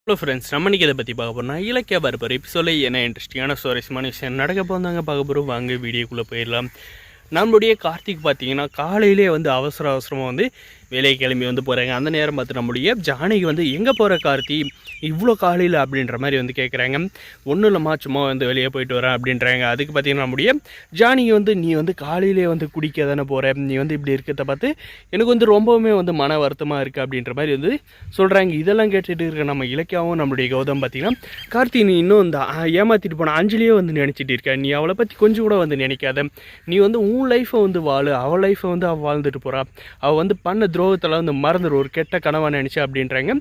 Hello friends, நம்ம இன்றைக்கி இதை பற்றி பார்க்க போகிறோம்னா இலக்கிய பரபர் எபிசோட என்ன இன்ட்ரெஸ்டிங்கான சுவாரஸ்யமான விஷயம் நடக்க போந்தாங்க பார்க்க போகிறோம். வாங்க வீடியோக்குள்ளே போயிடலாம். நம்மளுடைய கார்த்திக் பார்த்தீங்கன்னா காலையிலே அவசரமாக வேலையை கிளம்பி போகிறாங்க. அந்த நேரம் பார்த்து நம்முடைய ஜானகி எங்கே போகிற கார்த்தி இவ்வளோ காலையில் அப்படின்ற மாதிரி கேட்குறாங்க. ஒன்றும் இல்லைம்மா, சும்மா வெளியே போயிட்டு வரேன் அப்படின்றாங்க. அதுக்கு பார்த்தீங்கன்னா நம்முடைய ஜானகி நீ காலையிலே குடிக்க தானே போகிற, நீ இப்படி இருக்கிறத பார்த்து எனக்கு ரொம்பவுமே மன வருத்தமாக இருக்குது அப்படின்ற மாதிரி சொல்கிறாங்க. இதெல்லாம் கேட்டுட்டு இருக்க நம்ம இலக்கியாவும் நம்மளுடைய கௌதம் பார்த்தீங்கன்னா, கார்த்தி நீ இன்னும் இந்த ஏமாற்றிட்டு போன அஞ்சலியே நினச்சிட்டு இருக்க, நீ அவளை பற்றி கொஞ்சம் கூட நினைக்காத, நீ உன் லைஃப்பை வாழு, அவள் லைஃப்பை அவள் வாழ்ந்துட்டு போகிறா, அவள் பண்ண துரோகத்தில் மறந்துடும், ஒரு கெட்ட கனவாக நினச்சி அப்படின்றாங்க.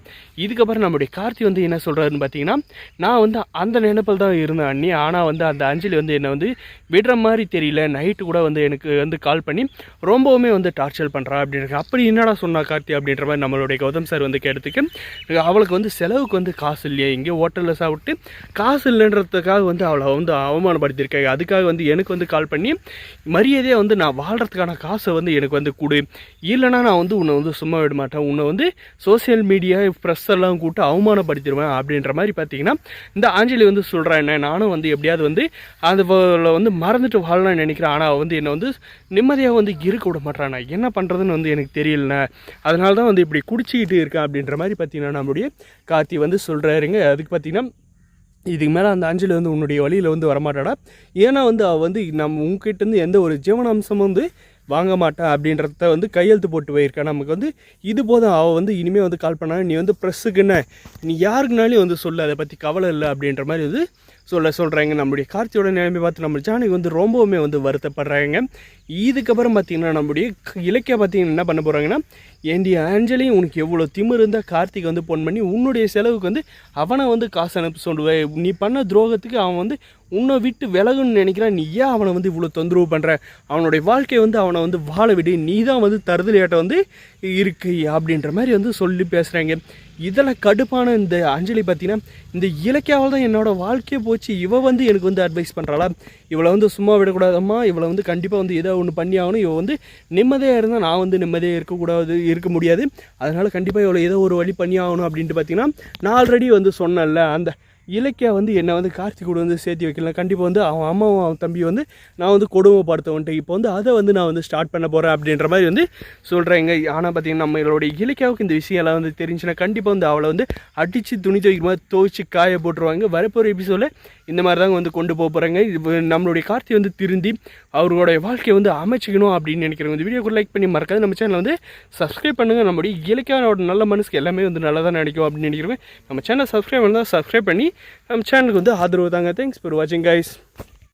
இதுக்கப்புறம் நம்முடைய கார்த்தி என்ன சொல்கிறாருன்னு பார்த்தீங்கன்னா, நான் அந்த நினைப்பில் தான் இருந்தேன் அண்ணி, ஆனால் அந்த அஞ்சலி என்னை விடுற மாதிரி தெரியல, நைட்டு கூட எனக்கு கால் பண்ணி ரொம்பவுமே டார்ச்சர் பண்ணுறா அப்படின்றாங்க. அப்படி என்னடா சொன்னா கார்த்தி அப்படின்ற மாதிரி நம்மளுடைய கௌதம் சார் கேட்டதுக்கு, அவளுக்கு செலவுக்கு காசு இல்லையா, எங்கேயோ ஹோட்டலில் சாப்பிட்டு காசு இல்லைன்றதுக்காக அவளை அவமானப்படுத்தியிருக்காங்க. அதுக்காக எனக்கு கால் பண்ணி மரியாதையாக நான் வாழ்கிறதுக்கான காசை எனக்கு கொடு, இல்லைனா நான் உன்னை சும்மா விட மாட்டேன், உன்னை சோசியல் மீடியா ப்ரெஸ் எல்லாம் கூப்பிட்டு அவமானப்படுத்திடுவேன் அப்படின்ற மாதிரி பார்த்தீங்கன்னா இந்த ஆஞ்சலி சொல்கிறேன். என்ன நானும் எப்படியாவது அது மறந்துட்டு வாழலாம்னு நினைக்கிறேன், ஆனால் என்னை நிம்மதியாக இருக்க விட மாட்டேன், நான் என்ன பண்ணுறதுன்னு எனக்கு தெரியலண்ணே, அதனால தான் இப்படி குடிச்சிக்கிட்டு இருக்கேன் அப்படின்ற மாதிரி பார்த்தீங்கன்னா நம்மளுடைய கார்த்தி சொல்கிறாருங்க. அதுக்கு பார்த்தீங்கன்னா இதுக்கு மேலே அந்த அஞ்சலி உன்னுடைய வழியில் வரமாட்டாடா, ஏன்னா அவள் நம்ம உங்ககிட்டேருந்து எந்த ஒரு ஜீவனாம்சமும் வாங்க மாட்டேன் அப்படின்றத கையெழுத்து போட்டு போயிருக்கேன். நமக்கு இது போதும், அவள் இனிமேல் கால் பண்ணாங்க, நீ ப்ரெஸ்ஸுக்குன்னு நீ யாருக்குனாலையும் சொல்லு, அதை பற்றி கவலை இல்லை அப்படின்ற மாதிரி சொல்கிறாங்க. நம்முடைய கார்த்தியோட நிலைமை பார்த்து நம்ம ஜானகி ரொம்பவுமே வருத்தப்படுறாங்க. இதுக்கப்புறம் பார்த்திங்கன்னா நம்முடைய இலக்கிய பார்த்திங்கன்னா என்ன பண்ண போகிறாங்கன்னா, ஏண்டி ஆஞ்சலியும் உனக்கு எவ்வளோ திமிர் இருந்தால் கார்த்திக் ஃபோன் பண்ணி உன்னுடைய செலவுக்கு அவனை காசு அனுப்ப சொல்லுவேன், நீ பண்ண துரோகத்துக்கு அவன் உன்னை விட்டு விலகுன்னு நினைக்கிறான், நீ ஏன் அவனை இவ்வளோ தொந்தரவு பண்ணுற, அவனுடைய வாழ்க்கையை அவனை வாழ விடு, நீ தான் தருதலையாட்ட இருக்கு அப்படின்ற மாதிரி சொல்லி பேசுகிறாங்க. இதெல்லாம் கடுப்பான இந்த அஞ்சலி பார்த்தீங்கன்னா, இந்த இலக்கியாவில் தான் என்னோடய வாழ்க்கையை போச்சு, இவ எனக்கு அட்வைஸ் பண்ணுறாளா, இவளை சும்மா விடக்கூடாதம்மா, இவளை கண்டிப்பாக ஏதோ ஒன்று பண்ணி ஆகணும், இவ நிம்மதியாக இருந்தால் நான் நிம்மதியாக இருக்க முடியாது, அதனால் கண்டிப்பாக இவளை ஏதோ ஒரு வழி பண்ணி ஆகணும் அப்படின்ட்டு பார்த்தீங்கன்னா, நான் ஆல்ரெடி சொன்னேன்ல, அந்த இலக்கியா என்னை கார்த்திக் கூட சேர்த்து வைக்கலாம், கண்டிப்பாக அவன் அம்மாவும் அவன் தம்பி நான் கொடுமைப்படுத்த இப்போ அதை நான் ஸ்டார்ட் பண்ண போகிறேன் அப்படின்ற மாதிரி சொல்கிறேங்க. ஆனால் பார்த்தீங்கன்னா நம்மளோட இலக்கியாவுக்கு இந்த விஷயம்லாம் தெரிஞ்சுன்னா கண்டிப்பாக அவளை அடித்து துணி துவைக்கிற மாதிரி துவைச்சி காய போட்டுருவாங்க. வரப்போகிற எபிசோடில் இந்த மாதிரி தாங்க கொண்டு போக போகிறாங்க. நம்மளுடைய கார்த்தி திருந்தி அவர்களுடைய வாழ்க்கையை அமைச்சிக்கணும் அப்படின்னு நினைக்கிறவங்க இந்த வீடியோக்கு லைக் பண்ணி மறக்காது, நம்ம சேனலை சப்ஸ்கிரைப் பண்ணுங்கள். நம்மளுடைய இலக்கியாவோட நல்ல மனசுக்கு எல்லாமே நல்லா தான் நினைக்கும் அப்படின்னு நினைக்கிறவங்க நம்ம சேனலை சப்ஸ்கிரைப் பண்ணால் சப்ஸ்கிரைப் பண்ணி நம்ம சேனலுக்கு ஆதரவு தாங்க. தேங்க்ஸ் ஃபார் வாட்சிங் கைஸ்.